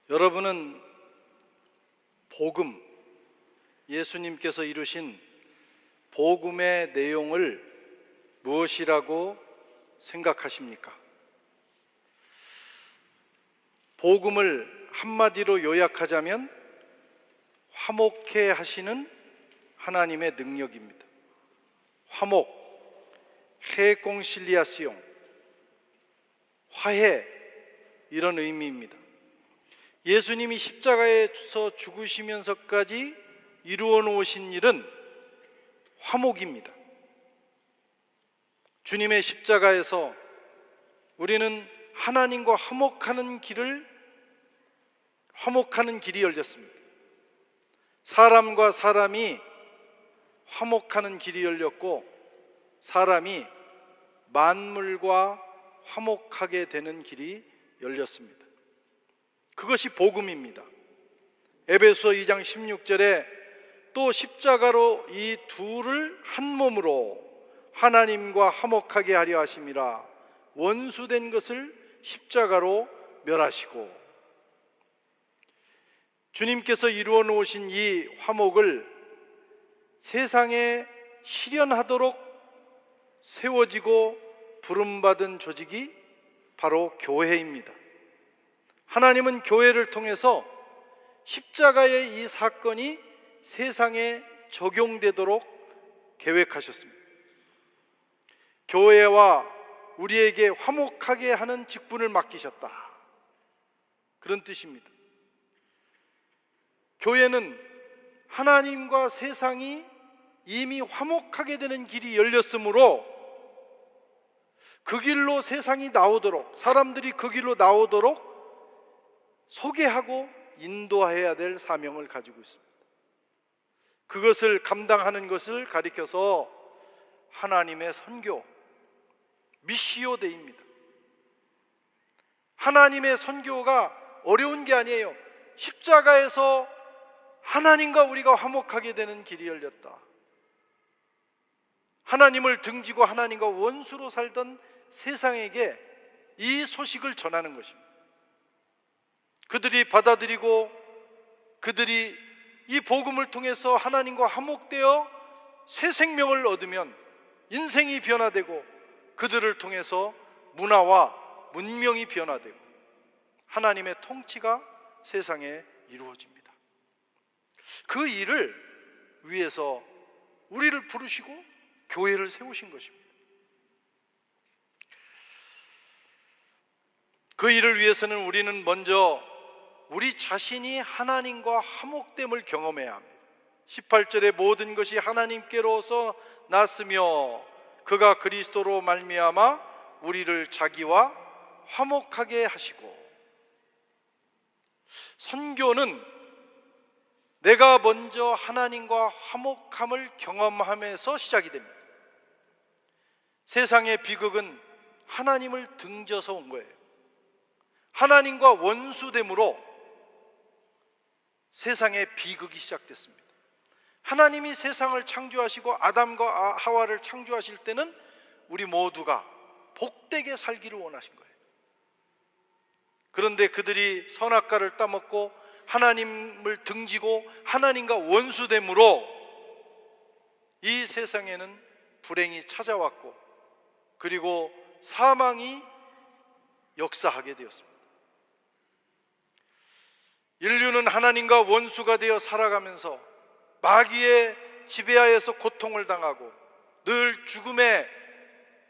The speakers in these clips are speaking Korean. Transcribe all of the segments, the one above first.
여러분은 복음, 예수님께서 이루신 복음의 내용을 무엇이라고 생각하십니까? 복음을 한마디로 요약하자면 화목해 하시는 하나님의 능력입니다. 화목, 레콩실리아시옹, 화해, 이런 의미입니다. 예수님이 십자가에서 죽으시면서까지 이루어 놓으신 일은 화목입니다. 주님의 십자가에서 우리는 하나님과 화목하는 길이 열렸습니다. 사람과 사람이 화목하는 길이 열렸고, 사람이 만물과 화목하게 되는 길이 열렸습니다. 그것이 복음입니다. 에베소 2장 16절에 또 십자가로 이 둘을 한 몸으로 하나님과 화목하게 하려 하심이라, 원수된 것을 십자가로 멸하시고. 주님께서 이루어 놓으신 이 화목을 세상에 실현하도록 세워지고 부름받은 조직이 바로 교회입니다. 하나님은 교회를 통해서 십자가의 이 사건이 세상에 적용되도록 계획하셨습니다. 교회와 우리에게 화목하게 하는 직분을 맡기셨다, 그런 뜻입니다. 교회는 하나님과 세상이 이미 화목하게 되는 길이 열렸으므로 그 길로 세상이 나오도록, 사람들이 그 길로 나오도록 소개하고 인도해야 될 사명을 가지고 있습니다. 그것을 감당하는 것을 가리켜서 하나님의 선교, 미시오 데이입니다. 하나님의 선교가 어려운 게 아니에요. 십자가에서 하나님과 우리가 화목하게 되는 길이 열렸다. 하나님을 등지고 하나님과 원수로 살던 세상에게 이 소식을 전하는 것입니다. 그들이 받아들이고 그들이 이 복음을 통해서 하나님과 화목되어 새 생명을 얻으면 인생이 변화되고, 그들을 통해서 문화와 문명이 변화되고 하나님의 통치가 세상에 이루어집니다. 그 일을 위해서 우리를 부르시고 교회를 세우신 것입니다. 그 일을 위해서는 우리는 먼저 우리 자신이 하나님과 화목됨을 경험해야 합니다. 18절에 모든 것이 하나님께로서 났으며 그가 그리스도로 말미암아 우리를 자기와 화목하게 하시고. 선교는 내가 먼저 하나님과 화목함을 경험하면서 시작이 됩니다. 세상의 비극은 하나님을 등져서 온 거예요. 하나님과 원수됨으로 세상의 비극이 시작됐습니다. 하나님이 세상을 창조하시고 아담과 하와를 창조하실 때는 우리 모두가 복되게 살기를 원하신 거예요. 그런데 그들이 선악과를 따먹고 하나님을 등지고 하나님과 원수됨으로 이 세상에는 불행이 찾아왔고, 그리고 사망이 역사하게 되었습니다. 인류는 하나님과 원수가 되어 살아가면서 마귀의 지배하에서 고통을 당하고 늘 죽음의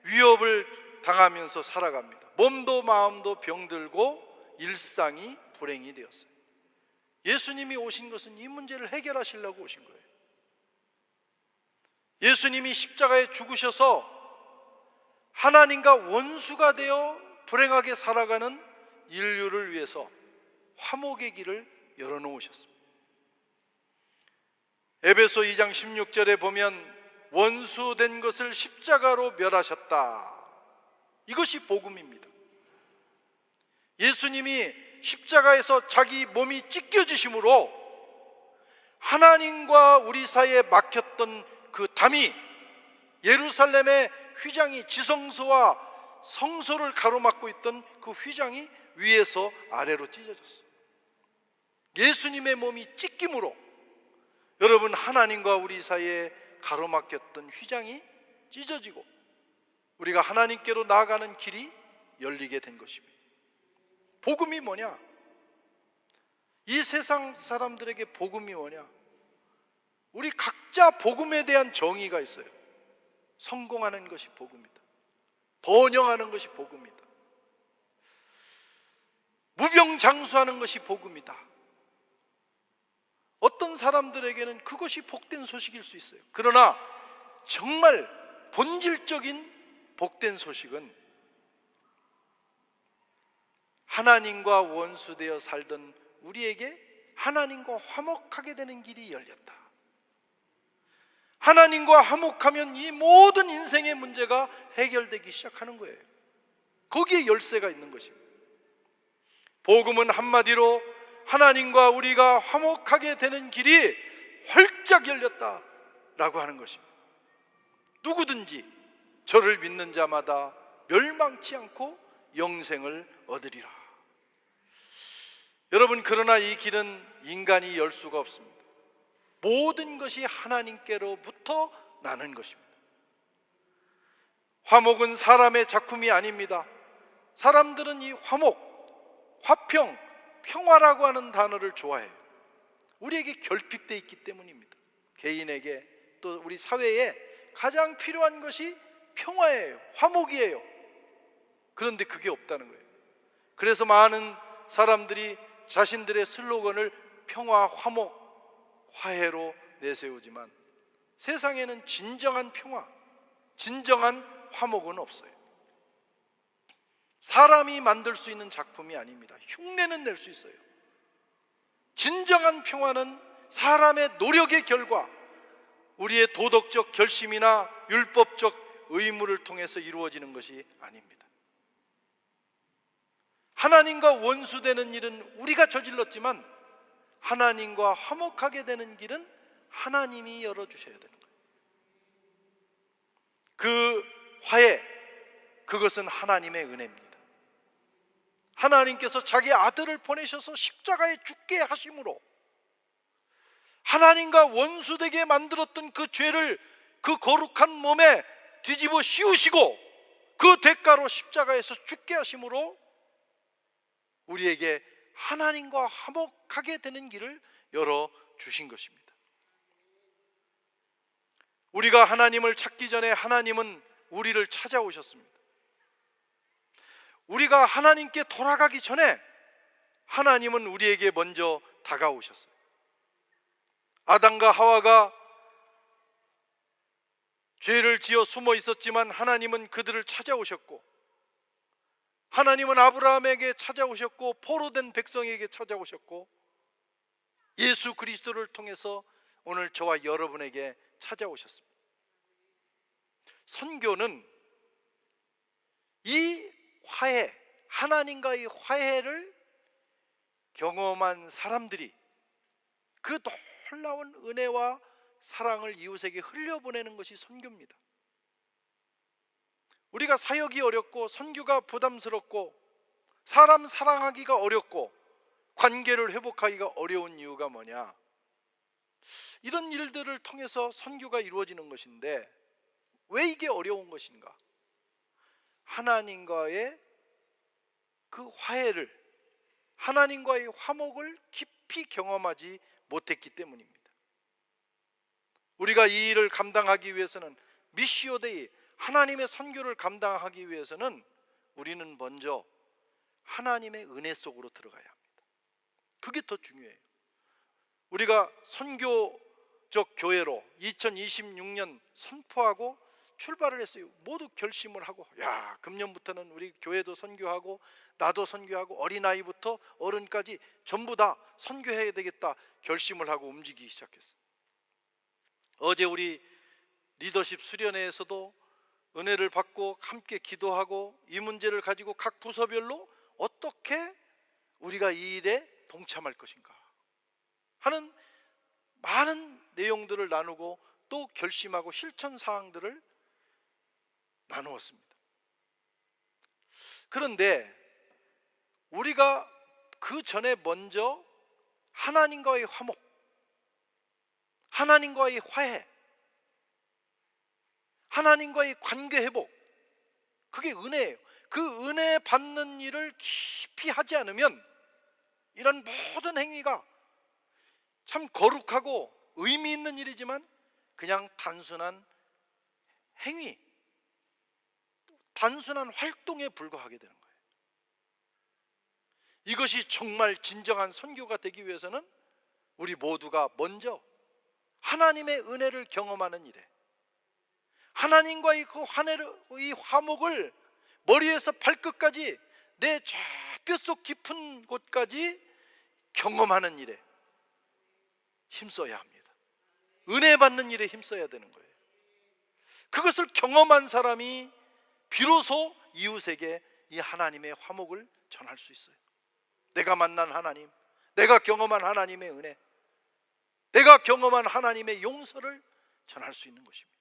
위협을 당하면서 살아갑니다. 몸도 마음도 병들고 일상이 불행이 되었어요. 예수님이 오신 것은 이 문제를 해결하시려고 오신 거예요. 예수님이 십자가에 죽으셔서 하나님과 원수가 되어 불행하게 살아가는 인류를 위해서 화목의 길을 열어놓으셨습니다. 에베소 2장 16절에 보면 원수된 것을 십자가로 멸하셨다. 이것이 복음입니다. 예수님이 십자가에서 자기 몸이 찢겨지심으로 하나님과 우리 사이에 막혔던 그 담이, 예루살렘의 휘장이, 지성소와 성소를 가로막고 있던 그 휘장이 위에서 아래로 찢어졌어요. 예수님의 몸이 찢김으로 여러분 하나님과 우리 사이에 가로막혔던 휘장이 찢어지고 우리가 하나님께로 나아가는 길이 열리게 된 것입니다. 복음이 뭐냐? 이 세상 사람들에게 복음이 뭐냐? 우리 각자 복음에 대한 정의가 있어요. 성공하는 것이 복음이다. 번영하는 것이 복음이다. 무병장수하는 것이 복음이다. 어떤 사람들에게는 그것이 복된 소식일 수 있어요. 그러나 정말 본질적인 복된 소식은 하나님과 원수되어 살던 우리에게 하나님과 화목하게 되는 길이 열렸다. 하나님과 화목하면 이 모든 인생의 문제가 해결되기 시작하는 거예요. 거기에 열쇠가 있는 것입니다. 복음은 한마디로 하나님과 우리가 화목하게 되는 길이 활짝 열렸다라고 하는 것입니다. 누구든지 저를 믿는 자마다 멸망치 않고 영생을 얻으리라. 여러분, 그러나 이 길은 인간이 열 수가 없습니다. 모든 것이 하나님께로부터 나는 것입니다. 화목은 사람의 작품이 아닙니다. 사람들은 이 화목, 화평, 평화라고 하는 단어를 좋아해요. 우리에게 결핍되어 있기 때문입니다. 개인에게 또 우리 사회에 가장 필요한 것이 평화예요. 화목이에요. 그런데 그게 없다는 거예요. 그래서 많은 사람들이 자신들의 슬로건을 평화, 화목, 화해로 내세우지만 세상에는 진정한 평화, 진정한 화목은 없어요. 사람이 만들 수 있는 작품이 아닙니다. 흉내는 낼 수 있어요. 진정한 평화는 사람의 노력의 결과, 우리의 도덕적 결심이나 율법적 의무를 통해서 이루어지는 것이 아닙니다. 하나님과 원수되는 일은 우리가 저질렀지만 하나님과 화목하게 되는 길은 하나님이 열어주셔야 되는 거예요. 그 화해, 그것은 하나님의 은혜입니다. 하나님께서 자기 아들을 보내셔서 십자가에 죽게 하심으로 하나님과 원수되게 만들었던 그 죄를 그 거룩한 몸에 뒤집어 씌우시고 그 대가로 십자가에서 죽게 하심으로 우리에게 하나님과 화목하게 되는 길을 열어주신 것입니다. 우리가 하나님을 찾기 전에 하나님은 우리를 찾아오셨습니다. 우리가 하나님께 돌아가기 전에 하나님은 우리에게 먼저 다가오셨어요. 아담과 하와가 죄를 지어 숨어 있었지만 하나님은 그들을 찾아오셨고, 하나님은 아브라함에게 찾아오셨고, 포로된 백성에게 찾아오셨고, 예수 그리스도를 통해서 오늘 저와 여러분에게 찾아오셨습니다. 선교는 이 화해, 하나님과의 화해를 경험한 사람들이 그 놀라운 은혜와 사랑을 이웃에게 흘려보내는 것이 선교입니다. 우리가 사역이 어렵고 선교가 부담스럽고 사람 사랑하기가 어렵고 관계를 회복하기가 어려운 이유가 뭐냐? 이런 일들을 통해서 선교가 이루어지는 것인데 왜 이게 어려운 것인가? 하나님과의 그 화해를, 하나님과의 화목을 깊이 경험하지 못했기 때문입니다. 우리가 이 일을 감당하기 위해서는, 미시오 데이, 하나님의 선교를 감당하기 위해서는 우리는 먼저 하나님의 은혜 속으로 들어가야 합니다. 그게 더 중요해요. 우리가 선교적 교회로 2026년 선포하고 출발을 했어요. 모두 결심을 하고, 야, 금년부터는 우리 교회도 선교하고 나도 선교하고 어린아이부터 어른까지 전부 다 선교해야 되겠다 결심을 하고 움직이기 시작했어요. 어제 우리 리더십 수련회에서도 은혜를 받고 함께 기도하고 이 문제를 가지고 각 부서별로 어떻게 우리가 이 일에 동참할 것인가 하는 많은 내용들을 나누고 또 결심하고 실천 사항들을 나누었습니다. 그런데 우리가 그 전에 먼저 하나님과의 화목, 하나님과의 화해, 하나님과의 관계 회복, 그게 은혜예요. 그 은혜 받는 일을 깊이 하지 않으면 이런 모든 행위가 참 거룩하고 의미 있는 일이지만 그냥 단순한 행위, 단순한 활동에 불과하게 되는 거예요. 이것이 정말 진정한 선교가 되기 위해서는 우리 모두가 먼저 하나님의 은혜를 경험하는 일에, 하나님과의 그 이 화목을 머리에서 발끝까지 내 저 뼛속 깊은 곳까지 경험하는 일에 힘써야 합니다. 은혜 받는 일에 힘써야 되는 거예요. 그것을 경험한 사람이 비로소 이웃에게 이 하나님의 화목을 전할 수 있어요. 내가 만난 하나님, 내가 경험한 하나님의 은혜, 내가 경험한 하나님의 용서를 전할 수 있는 것입니다.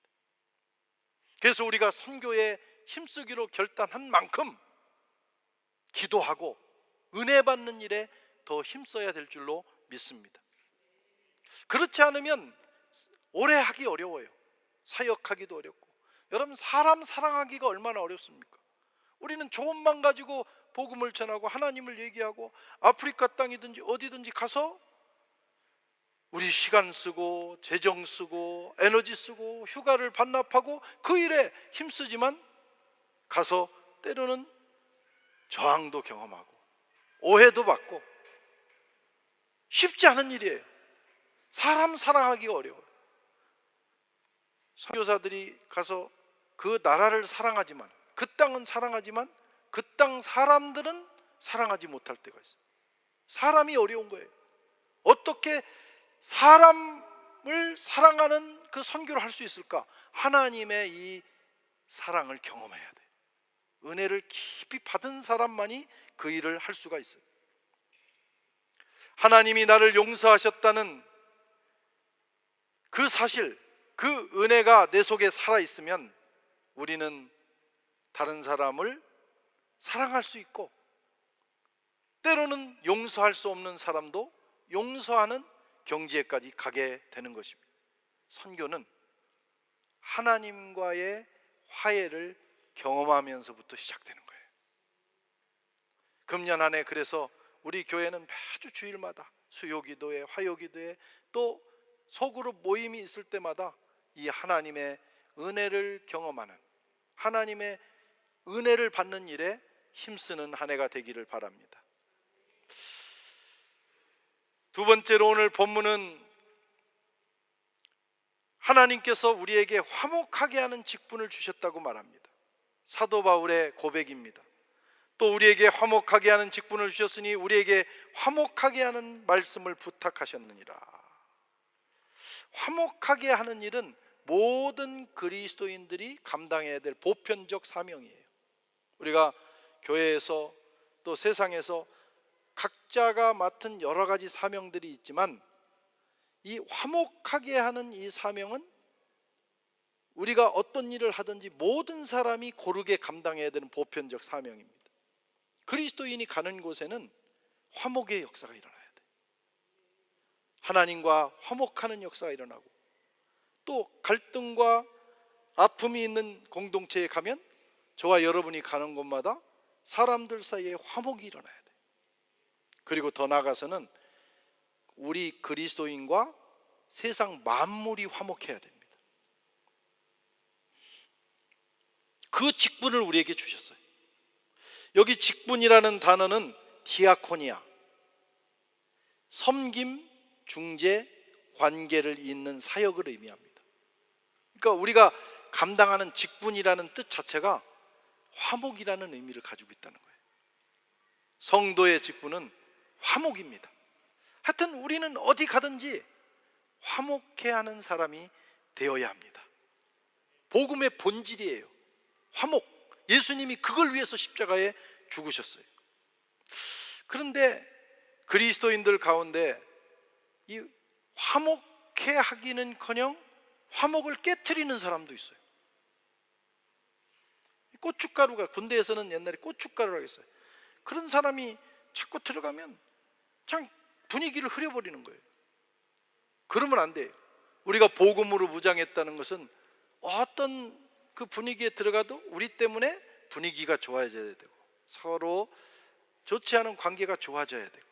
그래서 우리가 선교에 힘쓰기로 결단한 만큼 기도하고 은혜 받는 일에 더 힘써야 될 줄로 믿습니다. 그렇지 않으면 오래 하기 어려워요. 사역하기도 어렵고. 여러분, 사람 사랑하기가 얼마나 어렵습니까? 우리는 좋은만 가지고 복음을 전하고 하나님을 얘기하고 아프리카 땅이든지 어디든지 가서 우리 시간 쓰고 재정 쓰고 에너지 쓰고 휴가를 반납하고 그 일에 힘쓰지만 가서 때로는 저항도 경험하고 오해도 받고 쉽지 않은 일이에요. 사람 사랑하기가 어려워요. 선교사들이 가서 그 나라를 사랑하지만, 그 땅은 사랑하지만 그 땅 사람들은 사랑하지 못할 때가 있어요. 사람이 어려운 거예요. 어떻게 사람을 사랑하는 그 선교를 할 수 있을까? 하나님의 이 사랑을 경험해야 돼. 은혜를 깊이 받은 사람만이 그 일을 할 수가 있어요. 하나님이 나를 용서하셨다는 그 사실, 그 은혜가 내 속에 살아있으면 우리는 다른 사람을 사랑할 수 있고, 때로는 용서할 수 없는 사람도 용서하는 경지에까지 가게 되는 것입니다. 선교는 하나님과의 화해를 경험하면서부터 시작되는 거예요. 금년 한 해 그래서 우리 교회는 매주 주일마다 수요기도회, 화요기도회, 또 소그룹 모임이 있을 때마다 이 하나님의 은혜를 경험하는, 하나님의 은혜를 받는 일에 힘쓰는 한 해가 되기를 바랍니다. 두 번째로 오늘 본문은 하나님께서 우리에게 화목하게 하는 직분을 주셨다고 말합니다. 사도 바울의 고백입니다. 또 우리에게 화목하게 하는 직분을 주셨으니 우리에게 화목하게 하는 말씀을 부탁하셨느니라. 화목하게 하는 일은 모든 그리스도인들이 감당해야 될 보편적 사명이에요. 우리가 교회에서 또 세상에서 각자가 맡은 여러 가지 사명들이 있지만 이 화목하게 하는 이 사명은 우리가 어떤 일을 하든지 모든 사람이 고르게 감당해야 되는 보편적 사명입니다. 그리스도인이 가는 곳에는 화목의 역사가 일어나야 돼. 하나님과 화목하는 역사가 일어나고, 또 갈등과 아픔이 있는 공동체에 가면 저와 여러분이 가는 곳마다 사람들 사이에 화목이 일어나야 돼. 그리고 더 나아가서는 우리 그리스도인과 세상 만물이 화목해야 됩니다. 그 직분을 우리에게 주셨어요. 여기 직분이라는 단어는 디아코니아, 섬김, 중재, 관계를 잇는 사역을 의미합니다. 그러니까 우리가 감당하는 직분이라는 뜻 자체가 화목이라는 의미를 가지고 있다는 거예요. 성도의 직분은 화목입니다. 하여튼 우리는 어디 가든지 화목해 하는 사람이 되어야 합니다. 복음의 본질이에요. 화목. 예수님이 그걸 위해서 십자가에 죽으셨어요. 그런데 그리스도인들 가운데 이 화목해 하기는커녕 화목을 깨트리는 사람도 있어요. 고춧가루가, 군대에서는 옛날에 고춧가루라고 했어요. 그런 사람이 자꾸 들어가면 참 분위기를 흐려버리는 거예요. 그러면 안 돼요. 우리가 복음으로 무장했다는 것은 어떤 그 분위기에 들어가도 우리 때문에 분위기가 좋아져야 되고, 서로 좋지 않은 관계가 좋아져야 되고,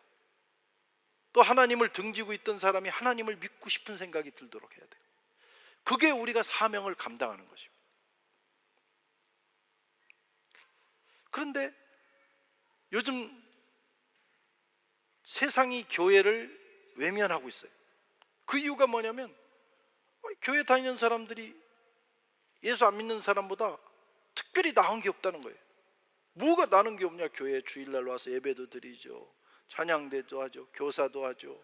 또 하나님을 등지고 있던 사람이 하나님을 믿고 싶은 생각이 들도록 해야 되고, 그게 우리가 사명을 감당하는 것입니다. 그런데 요즘 세상이 교회를 외면하고 있어요. 그 이유가 뭐냐면 교회 다니는 사람들이 예수 안 믿는 사람보다 특별히 나은 게 없다는 거예요. 뭐가 나은 게 없냐? 교회에 주일날 와서 예배도 드리죠, 찬양대도 하죠, 교사도 하죠,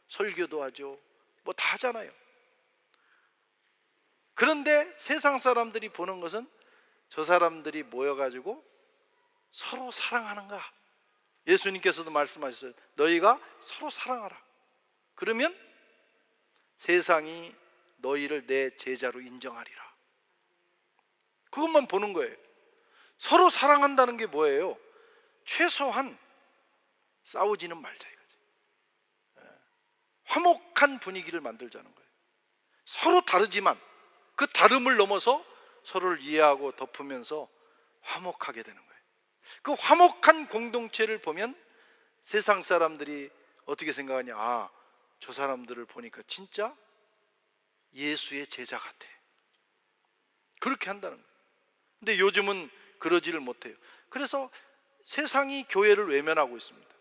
설교도 하죠, 뭐 다 하잖아요. 그런데 세상 사람들이 보는 것은 저 사람들이 모여가지고 서로 사랑하는가? 예수님께서도 말씀하셨어요. 너희가 서로 사랑하라. 그러면 세상이 너희를 내 제자로 인정하리라. 그것만 보는 거예요. 서로 사랑한다는 게 뭐예요? 최소한 싸우지는 말자 이거지. 화목한 분위기를 만들자는 거예요. 서로 다르지만 그 다름을 넘어서 서로를 이해하고 덮으면서 화목하게 되는 거예요. 그 화목한 공동체를 보면 세상 사람들이 어떻게 생각하냐? 아, 저 사람들을 보니까 진짜 예수의 제자 같아. 그렇게 한다는 거예요. 근데 요즘은 그러지를 못해요. 그래서 세상이 교회를 외면하고 있습니다.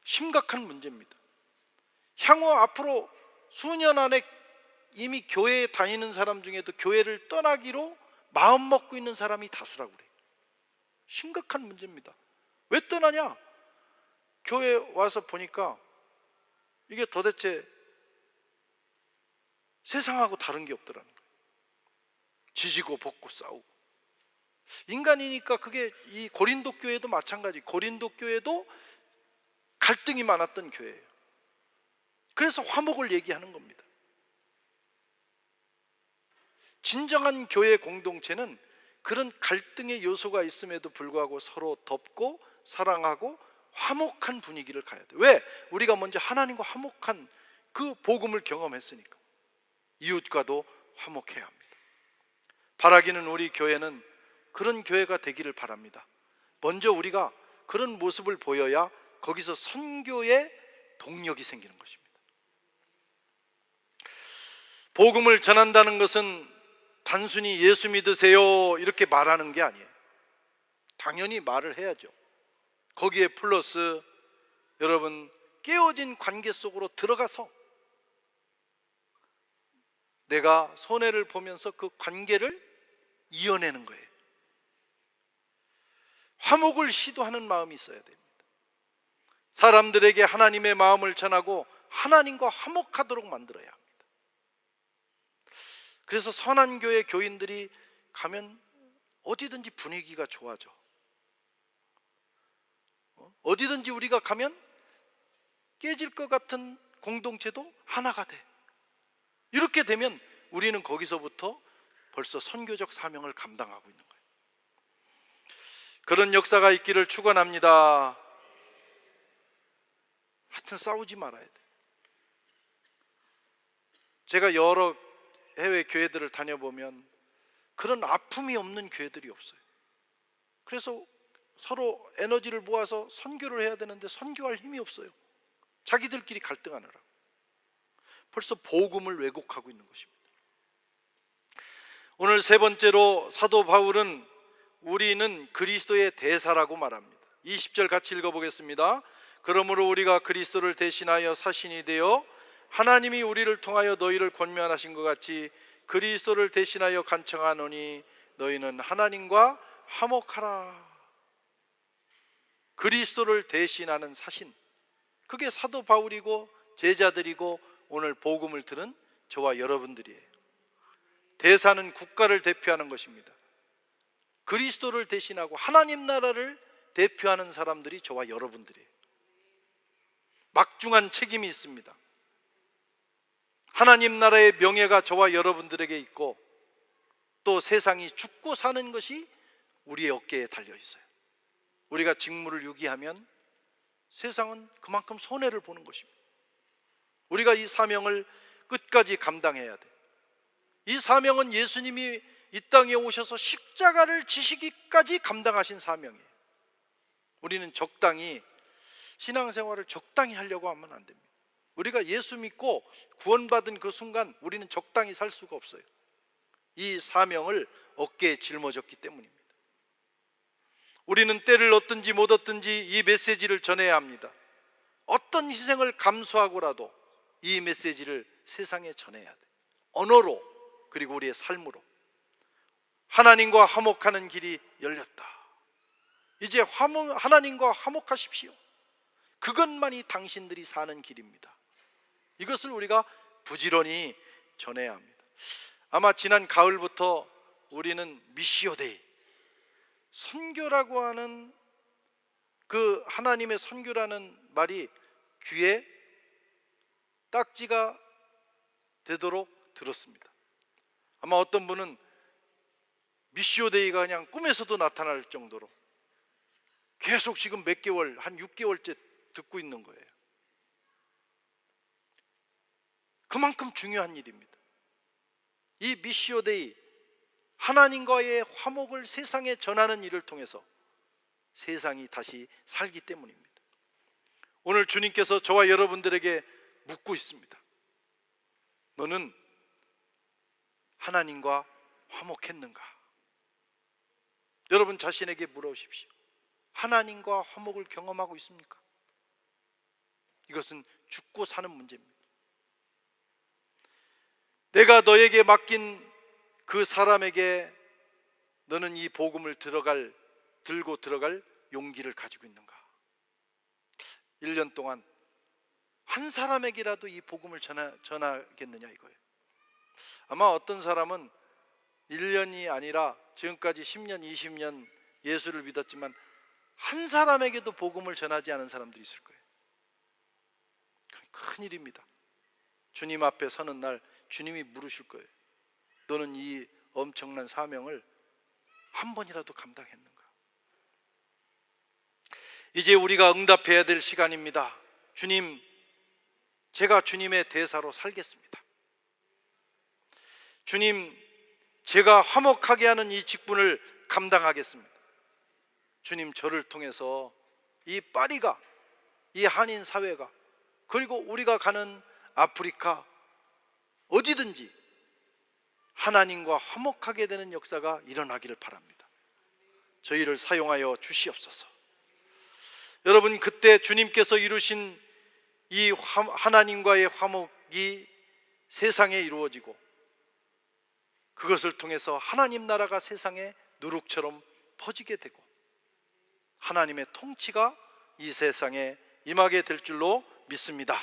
심각한 문제입니다. 향후 앞으로 수년 안에 이미 교회에 다니는 사람 중에도 교회를 떠나기로 마음 먹고 있는 사람이 다수라고 그래요. 심각한 문제입니다. 왜 떠나냐? 교회 와서 보니까 이게 도대체 세상하고 다른 게 없더라는 거예요. 지지고 볶고 싸우고. 인간이니까 그게 이 고린도 교회도 마찬가지. 고린도 교회도 갈등이 많았던 교회예요. 그래서 화목을 얘기하는 겁니다. 진정한 교회 공동체는 그런 갈등의 요소가 있음에도 불구하고 서로 덮고 사랑하고 화목한 분위기를 가야 돼요. 왜? 우리가 먼저 하나님과 화목한 그 복음을 경험했으니까. 이웃과도 화목해야 합니다. 바라기는 우리 교회는 그런 교회가 되기를 바랍니다. 먼저 우리가 그런 모습을 보여야 거기서 선교의 동력이 생기는 것입니다. 복음을 전한다는 것은 단순히 예수 믿으세요 이렇게 말하는 게 아니에요. 당연히 말을 해야죠. 거기에 플러스 여러분 깨어진 관계 속으로 들어가서 내가 손해를 보면서 그 관계를 이어내는 거예요. 화목을 시도하는 마음이 있어야 됩니다. 사람들에게 하나님의 마음을 전하고 하나님과 화목하도록 만들어야 합니다. 그래서 선한 교회 교인들이 가면 어디든지 분위기가 좋아져. 어디든지 우리가 가면 깨질 것 같은 공동체도 하나가 돼. 이렇게 되면 우리는 거기서부터 벌써 선교적 사명을 감당하고 있는 거예요. 그런 역사가 있기를 축원합니다. 하여튼 싸우지 말아야 돼. 제가 여러 해외 교회들을 다녀보면 그런 아픔이 없는 교회들이 없어요. 그래서 서로 에너지를 모아서 선교를 해야 되는데 선교할 힘이 없어요. 자기들끼리 갈등하느라. 벌써 복음을 왜곡하고 있는 것입니다. 오늘 세 번째로 사도 바울은 우리는 그리스도의 대사라고 말합니다. 20절 같이 읽어보겠습니다. 그러므로 우리가 그리스도를 대신하여 사신이 되어 하나님이 우리를 통하여 너희를 권면하신 것 같이 그리스도를 대신하여 간청하노니 너희는 하나님과 화목하라. 그리스도를 대신하는 사신, 그게 사도 바울이고 제자들이고 오늘 복음을 들은 저와 여러분들이에요. 대사는 국가를 대표하는 것입니다. 그리스도를 대신하고 하나님 나라를 대표하는 사람들이 저와 여러분들이에요. 막중한 책임이 있습니다. 하나님 나라의 명예가 저와 여러분들에게 있고 또 세상이 죽고 사는 것이 우리의 어깨에 달려 있어요. 우리가 직무를 유기하면 세상은 그만큼 손해를 보는 것입니다. 우리가 이 사명을 끝까지 감당해야 돼. 이 사명은 예수님이 이 땅에 오셔서 십자가를 지시기까지 감당하신 사명이에요. 우리는 적당히 신앙생활을 적당히 하려고 하면 안 됩니다. 우리가 예수 믿고 구원받은 그 순간 우리는 적당히 살 수가 없어요. 이 사명을 어깨에 짊어졌기 때문입니다. 우리는 때를 얻든지 못 얻든지 이 메시지를 전해야 합니다. 어떤 희생을 감수하고라도 이 메시지를 세상에 전해야 돼. 언어로, 그리고 우리의 삶으로. 하나님과 화목하는 길이 열렸다. 이제 하나님과 화목하십시오. 그것만이 당신들이 사는 길입니다. 이것을 우리가 부지런히 전해야 합니다. 아마 지난 가을부터 우리는 미시오데이, 선교라고 하는 그 하나님의 선교라는 말이 귀에 딱지가 되도록 들었습니다. 아마 어떤 분은 미시오데이가 그냥 꿈에서도 나타날 정도로 계속 지금 몇 개월, 한 6개월째 듣고 있는 거예요. 그만큼 중요한 일입니다. 이 미시오데이, 하나님과의 화목을 세상에 전하는 일을 통해서 세상이 다시 살기 때문입니다. 오늘 주님께서 저와 여러분들에게 묻고 있습니다. 너는 하나님과 화목했는가? 여러분 자신에게 물어보십시오. 하나님과 화목을 경험하고 있습니까? 이것은 죽고 사는 문제입니다. 내가 너에게 맡긴 그 사람에게 너는 이 복음을 들고 들어갈 용기를 가지고 있는가? 1년 동안 한 사람에게라도 이 복음을 전하겠느냐 이거예요. 아마 어떤 사람은 1년이 아니라 지금까지 10년, 20년 예수를 믿었지만 한 사람에게도 복음을 전하지 않은 사람들이 있을 거예요. 큰일입니다. 주님 앞에 서는 날 주님이 물으실 거예요. 너는 이 엄청난 사명을 한 번이라도 감당했는가? 이제 우리가 응답해야 될 시간입니다. 주님, 제가 주님의 대사로 살겠습니다. 주님, 제가 화목하게 하는 이 직분을 감당하겠습니다. 주님, 저를 통해서 이 파리가, 이 한인 사회가, 그리고 우리가 가는 아프리카 어디든지 하나님과 화목하게 되는 역사가 일어나기를 바랍니다. 저희를 사용하여 주시옵소서. 여러분, 그때 주님께서 이루신 이 하나님과의 화목이 세상에 이루어지고 그것을 통해서 하나님 나라가 세상에 누룩처럼 퍼지게 되고 하나님의 통치가 이 세상에 임하게 될 줄로 믿습니다.